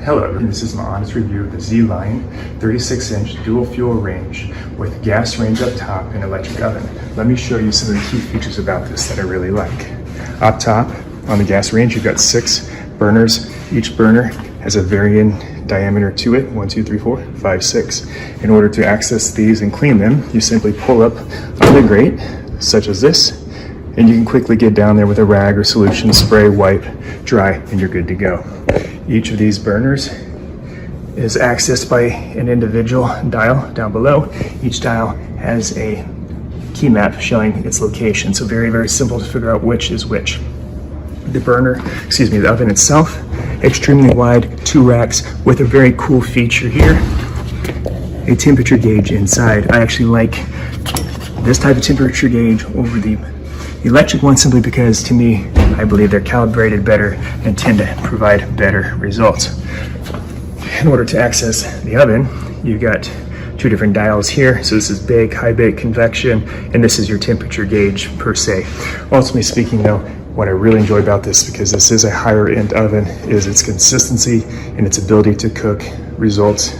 Hello, this is my honest review of the ZLINE 36-inch dual fuel range with gas range up top and electric oven. Let me show you some of the key features about this that I really like. Up top on the gas range, you've got 6 burners. Each burner has a varying diameter to it, 1, 2, 3, 4, 5, 6. In order to access these and clean them, you simply pull up on the grate, such as this, and you can quickly get down there with a rag or solution, spray, wipe, dry, and you're good to go. Each of these burners is accessed by an individual dial down below. Each dial has a key map showing its location, so very, very simple to figure out which is which. The oven itself, extremely wide, 2 racks with a very cool feature here, a temperature gauge inside. I actually like this type of temperature gauge over the electric one simply because, to me, I believe they're calibrated better and tend to provide better results. In order to access the oven, you've got 2 different dials here. So this is bake, high bake, convection, and this is your temperature gauge per se. Ultimately speaking though, what I really enjoy about this, because this is a higher end oven, is its consistency and its ability to cook results,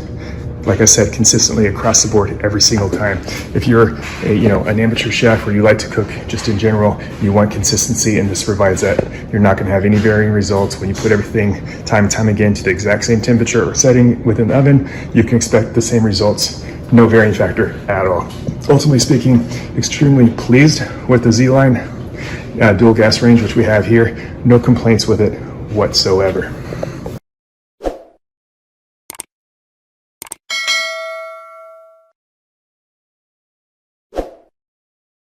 like I said, consistently across the board every single time. If you're an amateur chef or you like to cook just in general, you want consistency, and this provides that. You're not gonna have any varying results. When you put everything time and time again to the exact same temperature or setting within the oven, you can expect the same results, no varying factor at all. Ultimately speaking, extremely pleased with the ZLINE dual gas range, which we have here. No complaints with it whatsoever.